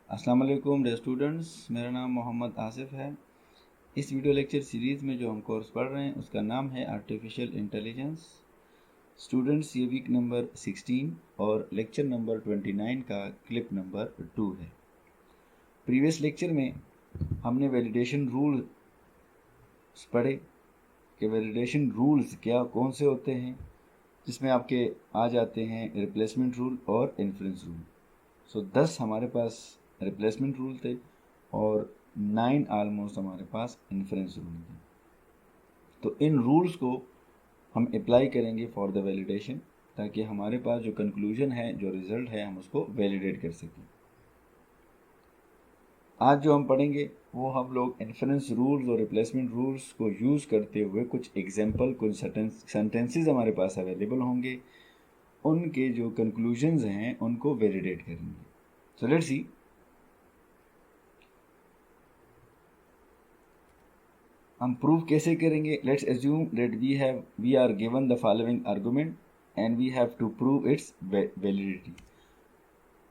अस्सलाम वालेकुम dear students, मेरा नाम मोहम्मद आसिफ है। इस वीडियो लेक्चर सीरीज़ में जो हम कोर्स पढ़ रहे हैं उसका नाम है आर्टिफिशियल इंटेलिजेंस। स्टूडेंट्स, ये वीक नंबर 16 और लेक्चर नंबर 29 का क्लिप नंबर 2 है। प्रीवियस लेक्चर में हमने वैलिडेशन रूल्स पढ़े कि वैलिडेशन रूल्स क्या कौन से होते हैं, जिसमें आपके आ जाते हैं रिप्लेसमेंट रूल और इन्फ्रेंस रूल। सो 10 हमारे पास रिप्लेसमेंट रूल थे और 9 ऑलमोस्ट हमारे पास इन्फ्रेंस रूल थे। तो इन रूल्स को हम अप्लाई करेंगे फॉर द वैलिडेशन, ताकि हमारे पास जो कंक्लूजन है, जो रिजल्ट है, हम उसको वैलिडेट कर सकें। आज जो हम पढ़ेंगे वो हम लोग इन्फ्रेंस रूल्स और रिप्लेसमेंट रूल्स को यूज़ करते हुए कुछ एग्जाम्पल, कुछ सेंटेंसेस हमारे पास अवेलेबल होंगे, उनके जो कंक्लूजन्स हैं उनको वैलिडेट करेंगे। So let's see. हम प्रूव कैसे करेंगे? Let's assume that we are given the following argument and we have to prove its validity.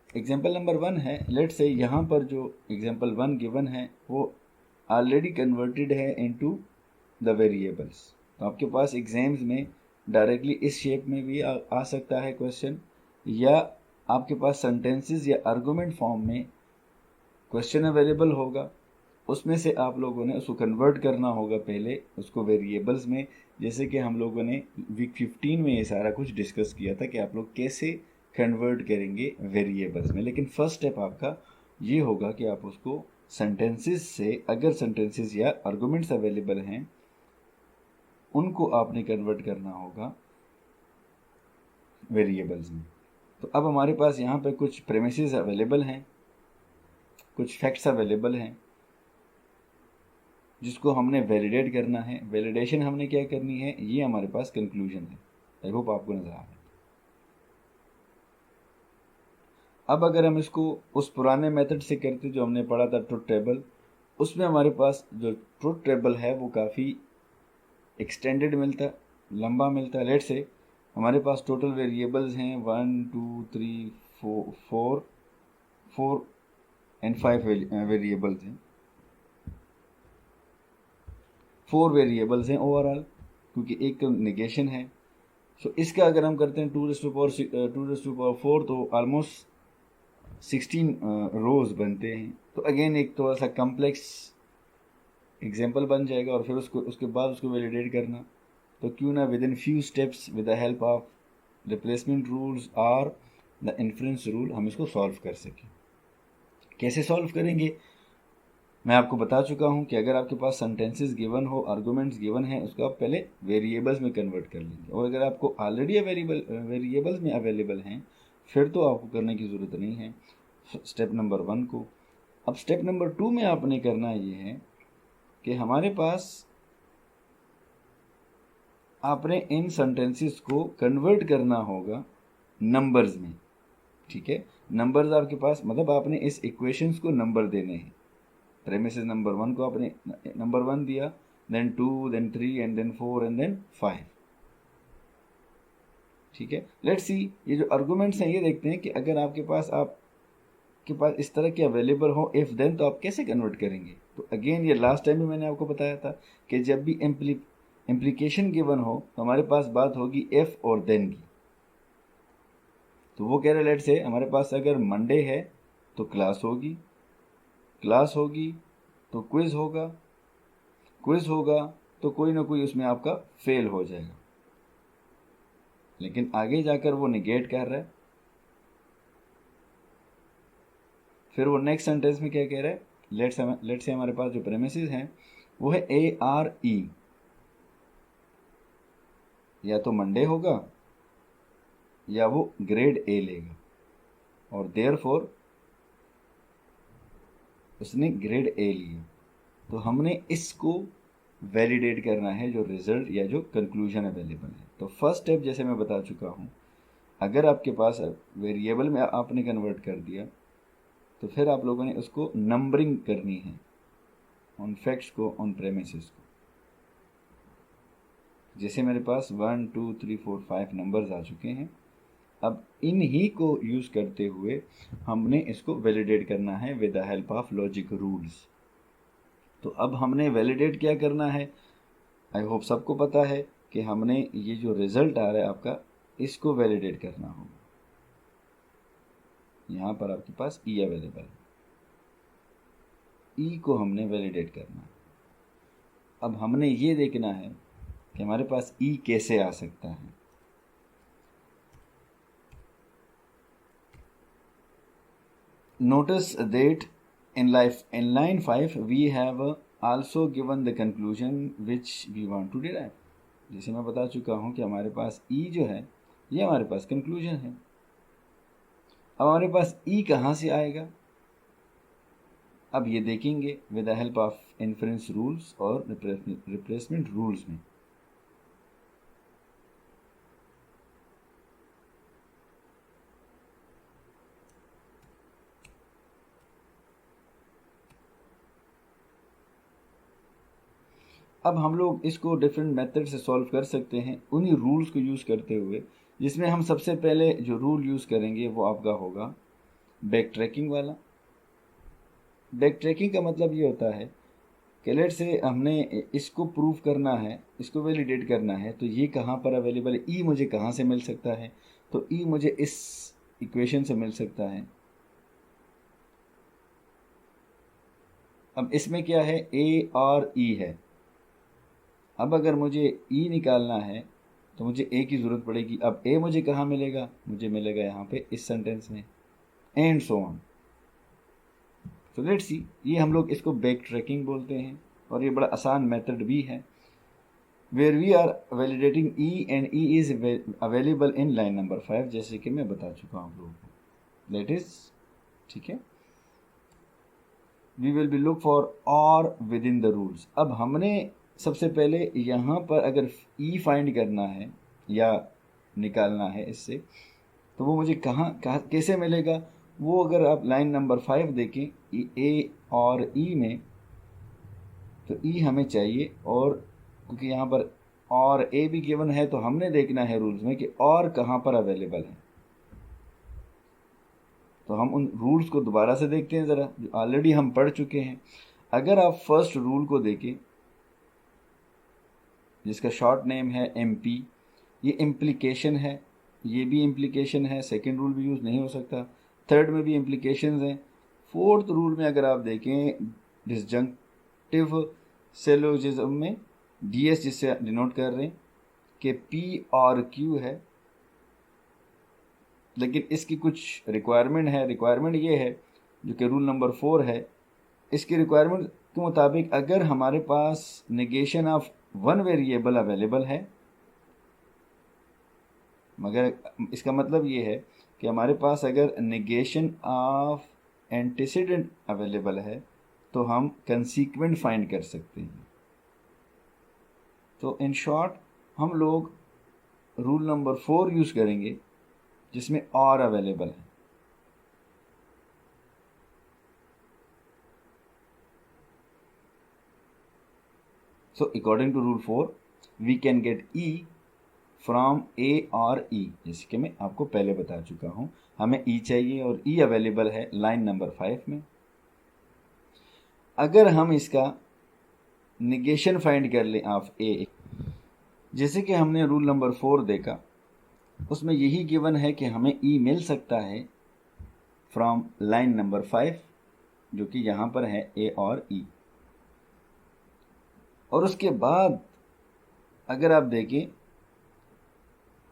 Example number 1 है, लेट्स से यहाँ पर जो एग्जाम्पल 1 गिवन है वो ऑलरेडी कन्वर्टेड है इनटू द वेरिएबल्स। तो आपके पास एग्जाम्स में डायरेक्टली इस शेप में भी आ सकता है क्वेश्चन, या आपके पास सेंटेंसेस या आर्गुमेंट फॉर्म में क्वेश्चन अवेलेबल होगा। उसमें से आप लोगों ने उसको कन्वर्ट करना होगा पहले उसको वेरिएबल्स में, जैसे कि हम लोगों ने वीक 15 में ये सारा कुछ डिस्कस किया था कि आप लोग कैसे कन्वर्ट करेंगे वेरिएबल्स में। लेकिन फर्स्ट स्टेप आपका ये होगा कि आप उसको सेंटेंसेस से, अगर सेंटेंसेस या आर्गुमेंट्स अवेलेबल हैं, उनको आपने कन्वर्ट करना होगा वेरिएबल्स में। तो अब हमारे पास यहाँ पे कुछ प्रेमिसेस अवेलेबल हैं, कुछ फैक्ट्स अवेलेबल हैं जिसको हमने वैलिडेट करना है। वैलिडेशन हमने क्या करनी है, ये हमारे पास कंक्लूजन है। आई होप आपको नजर आ रहा है। अब अगर हम इसको उस पुराने मेथड से करते जो हमने पढ़ा था ट्रुथ टेबल, उसमें हमारे पास जो ट्रुथ टेबल है वो काफ़ी एक्सटेंडेड मिलता, लंबा मिलता है। लेट से हमारे पास टोटल वेरिएबल्स हैं 1 2 3 4 एंड 5 वेरिएबल्स हैं, 4 वेरिएबल्स हैं ओवरऑल, क्योंकि एक निगेशन है। सो इसका अगर हम करते हैं 2 4 तो ऑलमोस्ट 16 रोज बनते हैं। तो अगेन एक थोड़ा सा कम्प्लेक्स एग्जाम्पल बन जाएगा, और फिर उसके बाद उसको वैलिडेट करना। तो क्यों ना with in few steps with the help of replacement rules और द इन्फ्रेंस रूल हम इसको सॉल्व कर सकें। कैसे सॉल्व करेंगे मैं आपको बता चुका हूं कि अगर आपके पास सेंटेंसेस गिवन हो, आर्गुमेंट्स गिवन है, उसको आप पहले वेरिएबल्स में कन्वर्ट कर लेंगे। और अगर आपको ऑलरेडी वेरिएबल्स में अवेलेबल हैं, फिर तो आपको करने की ज़रूरत नहीं है स्टेप नंबर 1 को। अब स्टेप नंबर 2 में आपने करना ये है कि हमारे पास आपने इन सेंटेंसेस को कन्वर्ट करना होगा नंबर्स में। ठीक है, नंबर्स आपके पास, मतलब आपने इस इक्वेशंस को नंबर देने हैं। प्रेमिसेस नंबर 1 को आपने नंबर 1 दिया, then 2, then 3 and then 4 and then 5। ठीक है, लेट्स सी ये जो आर्गुमेंट्स हैं ये देखते हैं कि अगर आपके पास इस तरह के अवेलेबल हो इफ देन, तो आप कैसे कन्वर्ट करेंगे। तो अगेन ये लास्ट टाइम भी मैंने आपको बताया था कि जब भी इम्प्लीकेशन गिवन हो तो हमारे पास बात होगी इफ और देन की। तो वो कह रहे लेट से हमारे पास अगर मंडे है तो क्लास होगी, क्लास होगी तो क्विज होगा, क्विज होगा तो कोई ना कोई उसमें आपका फेल हो जाएगा। लेकिन आगे जाकर वो निगेट कर रहा है। फिर वो नेक्स्ट सेंटेंस में क्या कह रहा है, लेट से हमारे पास जो प्रेमिसेस हैं वो है ARE, या तो मंडे होगा या वो ग्रेड A लेगा, और देयरफॉर उसने ग्रेड A लिया। तो हमने इसको वैलिडेट करना है, जो रिजल्ट या जो कंक्लूजन अवेलेबल है। तो फर्स्ट स्टेप जैसे मैं बता चुका हूँ, अगर आपके पास वेरिएबल में आपने कन्वर्ट कर दिया तो फिर आप लोगों ने उसको नंबरिंग करनी है, ऑन फैक्ट्स को, ऑन प्रेमिसेस को। जैसे मेरे पास 1 2 3 4 5 नंबर्स आ चुके हैं, अब इन ही को यूज़ करते हुए हमने इसको वैलिडेट करना है with the help of logic rules. तो अब हमने वैलिडेट क्या करना है, आई होप सबको पता है कि हमने ये जो रिजल्ट आ रहा है आपका, इसको वैलिडेट करना होगा। यहाँ पर आपके पास ई अवेलेबल है, ई को हमने वैलिडेट करना है। अब हमने ये देखना है कि हमारे पास ई कैसे आ सकता है। Notice that in line 5 we have also given the conclusion which we want to derive। जैसे मैं बता चुका हूँ कि हमारे पास E जो है ये हमारे पास कंक्लूजन है। अब हमारे पास E कहाँ से आएगा, अब ये देखेंगे with the help of inference rules और रिप्लेसमेंट रूल्स में। अब हम लोग इसको डिफरेंट मेथड से सॉल्व कर सकते हैं उन्हीं रूल्स को यूज़ करते हुए, जिसमें हम सबसे पहले जो रूल यूज़ करेंगे वो आपका होगा बैक ट्रैकिंग वाला। बैक ट्रैकिंग का मतलब ये होता है कि लेट से हमने इसको प्रूव करना है, इसको वैलिडेट करना है, तो ये कहाँ पर अवेलेबल है, ई मुझे कहाँ से मिल सकता है, तो ई मुझे इस इक्वेशन से मिल सकता है। अब इसमें क्या है, ए और ई है। अब अगर मुझे ई निकालना है तो मुझे ए की ज़रूरत पड़ेगी। अब ए मुझे कहाँ मिलेगा, मुझे मिलेगा यहाँ पे इस सेंटेंस में, एंड सो ऑन। तो लेट्स सी, ये हम लोग इसको बैक ट्रैकिंग बोलते हैं और ये बड़ा आसान मेथड भी है, where we are validating E and E is available in line number 5, जैसे कि मैं बता चुका हूँ आप लोगों को। दैट इज ठीक है। We will be look for और विद इन द रूल्स। अब हमने सबसे पहले यहाँ पर अगर ई फाइंड करना है या निकालना है इससे, तो वो मुझे कहाँ कैसे मिलेगा, वो अगर आप लाइन नंबर 5 देखें ए और ई में, तो ई हमें चाहिए, और क्योंकि यहाँ पर और ए भी गिवन है तो हमने देखना है रूल्स में कि और कहाँ पर अवेलेबल है। तो हम उन रूल्स को दोबारा से देखते हैं ज़रा, जो ऑलरेडी हम पढ़ चुके हैं। अगर आप फर्स्ट रूल को देखें जिसका शॉर्ट नेम है MP, ये इम्प्लीकेशन है, ये भी इम्प्लीकेशन है, सेकेंड रूल भी यूज़ नहीं हो सकता, थर्ड में भी इम्प्लीकेशंस हैं। फोर्थ रूल में अगर आप देखें डिसजंक्टिव सिलोजिज्म में DS जिससे डिनोट कर रहे हैं कि P और Q है, लेकिन इसकी कुछ रिक्वायरमेंट है। रिक्वायरमेंट ये है जो कि रूल नंबर 4 है, इसकी रिक्वायरमेंट के मुताबिक अगर हमारे पास negation of one variable available है, मगर इसका मतलब ये है कि हमारे पास अगर नेगेशन ऑफ एंटीसीडेंट अवेलेबल है तो हम कंसीक्वेंट फाइंड कर सकते हैं। तो इन शॉर्ट हम लोग रूल नंबर 4 यूज़ करेंगे जिसमें और अवेलेबल है। So according to rule 4 we can get E from A और ई, जैसे कि मैं आपको पहले बता चुका हूँ। हमें ई चाहिए और ई अवेलेबल है लाइन नंबर 5 में। अगर हम इसका निगेशन फाइंड कर लें ऑफ ए, जैसे कि हमने रूल नंबर 4 देखा, उसमें यही गिवन है कि हमें ई मिल सकता है फ्रॉम लाइन नंबर 5, जो कि यहाँ पर है ए और ई। और उसके बाद अगर आप देखें,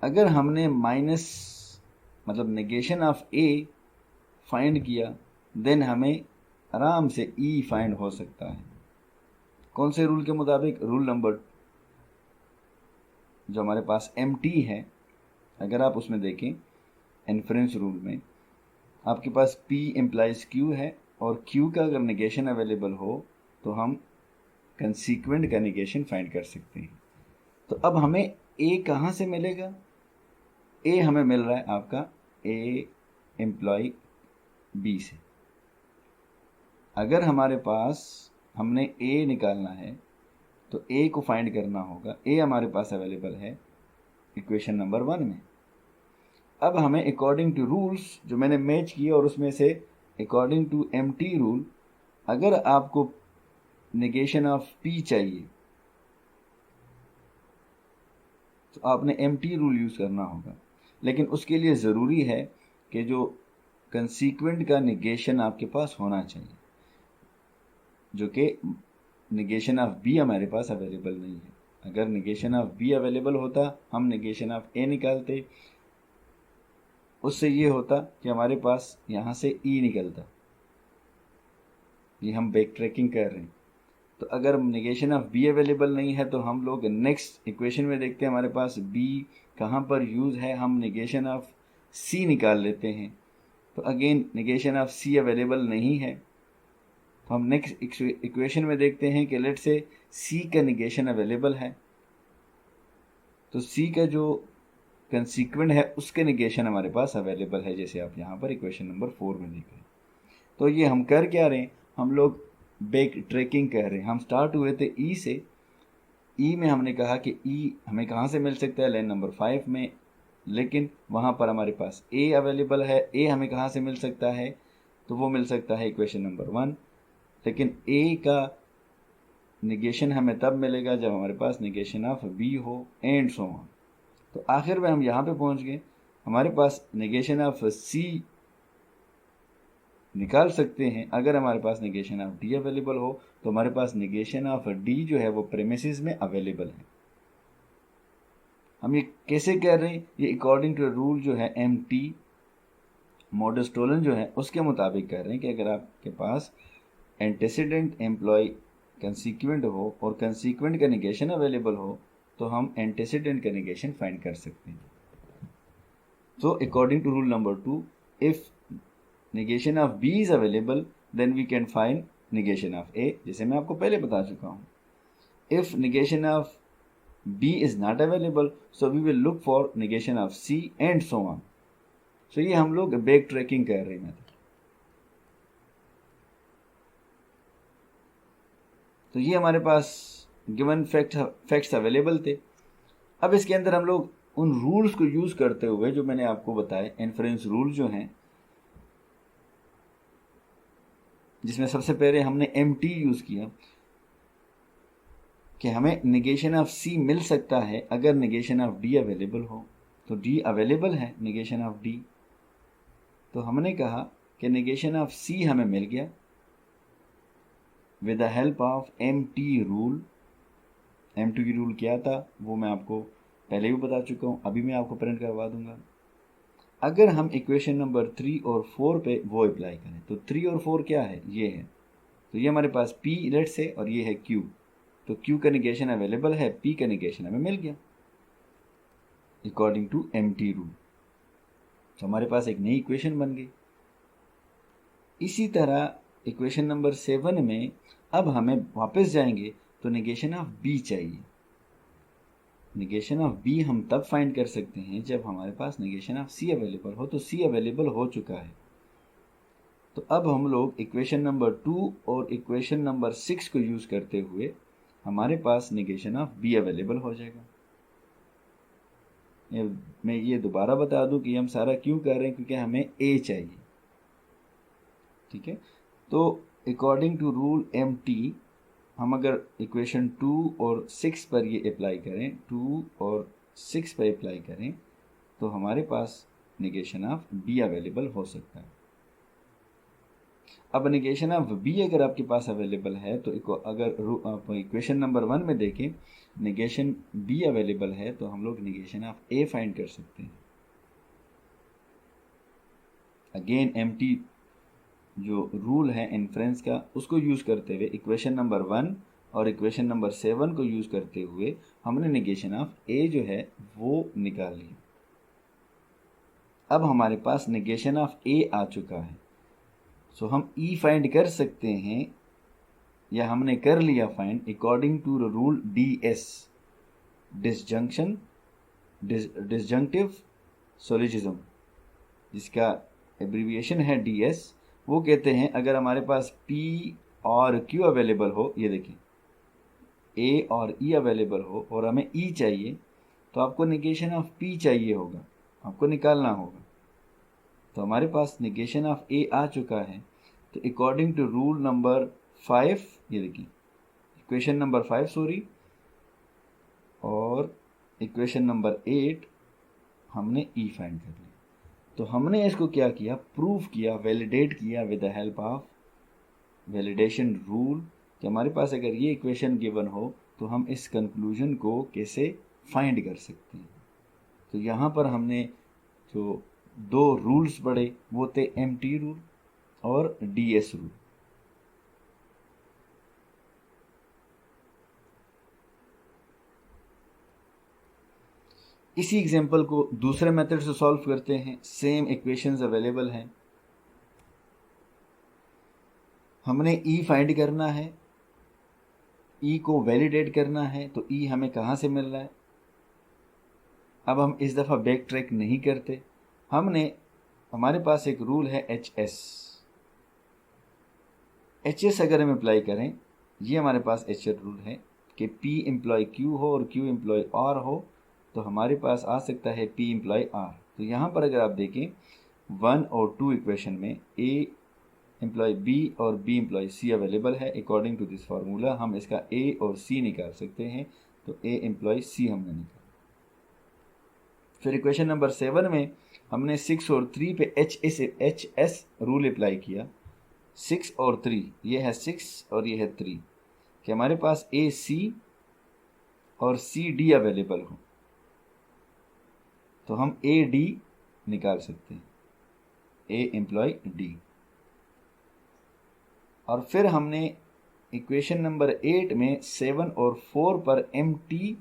अगर हमने माइनस मतलब नेगेशन ऑफ ए फाइंड किया, देन हमें आराम से ई फाइंड हो सकता है। कौन से रूल के मुताबिक, रूल नंबर जो हमारे पास MT है, अगर आप उसमें देखें इन्फरेंस रूल में आपके पास P इम्प्लाइज Q है, और Q का अगर नेगेशन अवेलेबल हो तो हम कंसीक्वेंट का नेगेशन फाइंड कर सकते हैं। तो अब हमें A कहाँ से मिलेगा, A हमें मिल रहा है आपका A एम्प्लॉय B से। अगर हमारे पास हमने A निकालना है तो A को फाइंड करना होगा, A हमारे पास अवेलेबल है इक्वेशन नंबर 1 में। अब हमें अकॉर्डिंग टू रूल्स जो मैंने मैच किए और उसमें से अकॉर्डिंग टू एम्प्टी रूल, अगर आपको नेगेशन ऑफ पी चाहिए तो आपने एम्प्टी रूल यूज़ करना होगा, लेकिन उसके लिए ज़रूरी है कि जो कंसीक्वेंट का नेगेशन आपके पास होना चाहिए, जो कि नेगेशन ऑफ बी हमारे पास अवेलेबल नहीं है। अगर नेगेशन ऑफ बी अवेलेबल होता हम नेगेशन ऑफ ए निकालते, उससे ये होता कि हमारे पास यहाँ से ई निकलता। ये हम बैक ट्रैकिंग कर रहे हैं। तो अगर नेगेशन ऑफ बी अवेलेबल नहीं है तो हम लोग नेक्स्ट इक्वेशन में देखते हैं हमारे पास बी कहाँ पर यूज़ है, हम नेगेशन ऑफ सी निकाल लेते हैं। तो again negation of C available नहीं है, तो हम नेक्स्ट इक्वेशन में देखते हैं कि लेट से सी का नेगेशन अवेलेबल है, तो सी का जो कंसीक्वेंट है उसके नेगेशन हमारे पास अवेलेबल है, जैसे आप यहाँ पर इक्वेशन नंबर 4 में देख रहे हैं। तो ये हम कर क्या रहे हैं, हम लोग बैक ट्रैकिंग कर रहे हैं। हम स्टार्ट हुए थे ई से, ई में हमने कहा कि ई हमें कहाँ से मिल सकता है, लाइन नंबर 5 में, लेकिन वहाँ पर हमारे पास ए अवेलेबल है। ए हमें कहाँ से मिल सकता है, तो वो मिल सकता है इक्वेशन नंबर 1, लेकिन ए का निगेशन हमें तब मिलेगा जब हमारे पास निगेशन ऑफ बी हो, एंड सो ऑन। तो आखिर में हम यहाँ पे पहुँच गए, हमारे पास निगेशन ऑफ सी निकाल सकते हैं अगर हमारे पास निगेशन ऑफ डी अवेलेबल हो, तो हमारे पास निगेशन ऑफ डी जो है वो प्रेमिसेस में अवेलेबल है। हम ये कैसे कर रहे हैं, ये अकॉर्डिंग टू रूल जो है एम टी मॉडस टोलन जो है उसके मुताबिक कर रहे हैं कि अगर आपके पास एंटेसिडेंट एम्प्लॉय कंसीक्वेंट हो और कंसीक्वेंट का निगेशन अवेलेबल हो तो हम एंटेसिडेंट का निगेशन फाइंड कर सकते हैं। So according to rule number 2, if negation of B is available, then we can find negation of A, जैसे मैं आपको पहले बता चुका हूँ। If negation of B is not available, so we will look for negation of C and so on. So ये हम लोग बैक ट्रैकिंग कर रहे हैं। तो ये हमारे पास गिवन फैक्ट्स अवेलेबल थे। अब इसके अंदर हम लोग उन रूल्स को यूज़ करते हुए जो मैंने आपको बताए, इन्फरेंस रूल जो हैं, जिसमें सबसे पहले हमने एम टी यूज़ किया कि हमें निगेशन ऑफ सी मिल सकता है अगर निगेशन ऑफ डी अवेलेबल हो। तो डी अवेलेबल है निगेशन ऑफ डी, तो हमने कहा कि निगेशन ऑफ सी हमें मिल गया with the help of M T rule. M T rule क्या था वो मैं आपको पहले भी बता चुका हूँ, अभी मैं आपको प्रिंट करवा दूंगा। अगर हम इक्वेशन नंबर 3 और 4 पे वो अप्लाई करें तो 3 और 4 क्या है, ये है। तो ये हमारे पास P लेट से और ये है Q, तो Q का निगेशन अवेलेबल है, P का निगेशन हमें मिल गया अकॉर्डिंग टू एम्प्टी रूल। तो हमारे पास एक नई इक्वेशन बन गई। इसी तरह इक्वेशन नंबर 7 में अब हमें वापस जाएंगे तो निगेशन ऑफ B चाहिए। निगेशन ऑफ बी हम तब फाइंड कर सकते हैं जब हमारे पास निगेशन ऑफ सी अवेलेबल हो, तो सी अवेलेबल हो चुका है। तो अब हम लोग इक्वेशन नंबर 2 और इक्वेशन नंबर 6 को यूज़ करते हुए हमारे पास निगेशन ऑफ बी अवेलेबल हो जाएगा। मैं ये दोबारा बता दूं कि हम सारा क्यों कर रहे हैं, क्योंकि हमें ए चाहिए। ठीक है, तो according to rule M T हम अगर इक्वेशन 2 और 6 पर ये अप्लाई करें, 2 और 6 पर अप्लाई करें, तो हमारे पास निगेशन ऑफ बी अवेलेबल हो सकता है। अब निगेशन ऑफ बी अगर आपके पास अवेलेबल है तो अगर आप इक्वेशन नंबर 1 में देखें निगेशन बी अवेलेबल है, तो हम लोग निगेशन ऑफ ए फाइंड कर सकते हैं। अगेन एम टी जो रूल है इन्फ्रेंस का उसको यूज़ करते हुए इक्वेशन नंबर 1 और इक्वेशन नंबर 7 को यूज़ करते हुए हमने निगेशन ऑफ ए जो है वो निकाल लिया। अब हमारे पास निगेशन ऑफ ए आ चुका है, सो हम ई फाइंड कर सकते हैं, या हमने कर लिया find according to rule D S, disjunction disjunctive syllogism, जिसका एब्रीविएशन है डी एस। वो कहते हैं अगर हमारे पास P और Q अवेलेबल हो, ये देखिए A और E अवेलेबल हो और हमें E चाहिए, तो आपको निगेशन ऑफ P चाहिए होगा। आपको निकालना होगा। तो हमारे पास निगेशन ऑफ ए आ चुका है। तो अकॉर्डिंग टू रूल नंबर 5, ये देखिए इक्वेशन नंबर 5 सॉरी, और इक्वेशन नंबर 8 हमने ई फाइंड कर लिया। तो हमने इसको क्या किया, प्रूव किया, वैलिडेट किया with the help of validation rule, कि हमारे पास अगर ये इक्वेशन गिवन हो तो हम इस कंक्लूजन को कैसे फाइंड कर सकते हैं। तो यहाँ पर हमने जो दो रूल्स पढ़े वो थे एमटी रूल और डीएस रूल। इसी एग्जांपल को दूसरे मेथड से सॉल्व करते हैं। सेम इक्वेशंस अवेलेबल हैं। हमने ई फाइंड करना है, ई को वैलिडेट करना है। तो ई हमें कहाँ से मिल रहा है। अब हम इस दफ़ा बैक ट्रैक नहीं करते। हमारे पास एक रूल है एच एस अगर हम अप्लाई करें, ये हमारे पास एच रूल है कि पी एम्प्लॉय क्यू हो और क्यू एम्प्लॉय आर हो, तो हमारे पास आ सकता है पी एम्प्लॉय आर। तो यहाँ पर अगर आप देखें 1 और 2 इक्वेशन में ए एम्प्लॉय बी और बी एम्प्लॉय सी अवेलेबल है। अकॉर्डिंग टू दिस फार्मूला हम इसका ए और सी निकाल सकते हैं। तो ए एम्प्लॉय सी हमने निकाला। फिर इक्वेशन नंबर 7 में हमने 6 और 3 पे एच एस रूल अप्लाई किया। 6 और 3, ये है 6 और ये है 3, कि हमारे पास ए सी और सी डी अवेलेबल हो, तो हम ए डी निकाल सकते हैं, ए एम्प्लॉय डी। और फिर हमने इक्वेशन नंबर 8 में 7 और 4 पर एम टी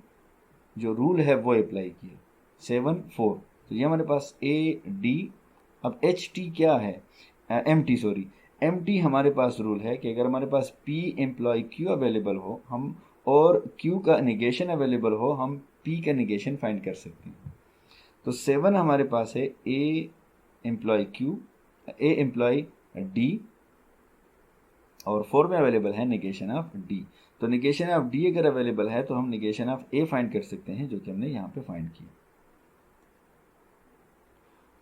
जो रूल है वो अप्लाई किया, 7 4। तो ये हमारे पास ए डी। अब एच टी क्या है, M T sorry, M T हमारे पास रूल है कि अगर हमारे पास पी एम्प्लॉय क्यू अवेलेबल हो हम और क्यू का निगेशन अवेलेबल हो, हम पी का निगेशन फाइंड कर सकते हैं। तो 7 हमारे पास है ए एम्प्लॉय क्यू, ए एम्प्लॉय डी, और 4 में अवेलेबल है निगेशन ऑफ डी। तो निगेशन ऑफ डी अगर अवेलेबल है तो हम निगेशन ऑफ ए फाइंड कर सकते हैं, जो कि हमने यहाँ पे फाइंड किया।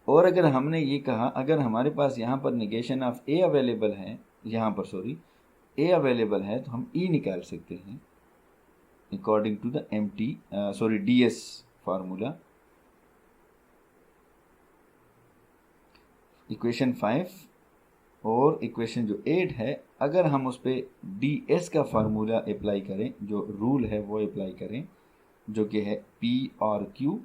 और अगर हमने ये कहा अगर हमारे पास यहाँ पर निगेशन ऑफ ए अवेलेबल है, यहाँ पर सॉरी ए अवेलेबल है, तो हम ई निकाल सकते हैं according to the M T sorry D S formula. Equation 5 और इक्वेशन जो 8 है, अगर हम उस पर डी एस का फार्मूला अप्लाई करें, जो रूल है वो अप्लाई करें, जो कि है पी और क्यू,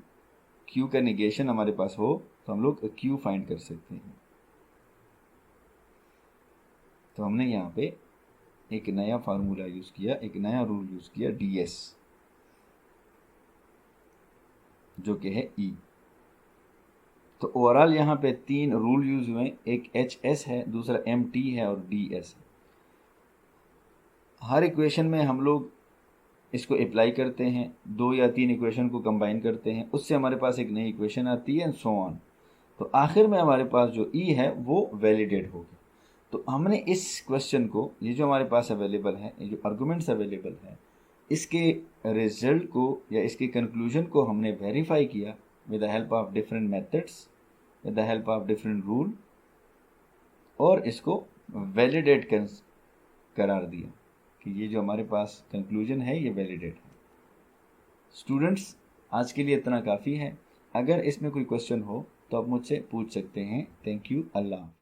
क्यू का निगेशन हमारे पास हो तो हम लोग क्यू फाइंड कर सकते हैं। तो हमने यहाँ पे एक नया फार्मूला यूज़ किया, एक नया रूल यूज़ किया डी एस, जो कि है ई। तो ओवरऑल यहाँ पे 3 रूल यूज़ हुए, एक एच एस है, दूसरा एम टी है और डी एस है। हर इक्वेशन में हम लोग इसको अप्लाई करते हैं, 2 या 3 इक्वेशन को कंबाइन करते हैं, उससे हमारे पास एक नई इक्वेशन आती है एंड सो ऑन। तो आखिर में हमारे पास जो ई है वो वैलिडेट होगी। तो हमने इस क्वेश्चन को, ये जो हमारे पास अवेलेबल है, ये जो आर्गूमेंट्स अवेलेबल है, इसके रिजल्ट को या इसके कंक्लूजन को हमने वेरीफाई किया with the help of different methods, with the help of different rule, और इसको वैलिडेट करार दिया कि ये जो हमारे पास कंक्लूजन है ये वैलिडेट है। स्टूडेंट्स, आज के लिए इतना काफ़ी है। अगर इसमें कोई क्वेश्चन हो तो आप मुझसे पूछ सकते हैं। Thank you. अल्लाह।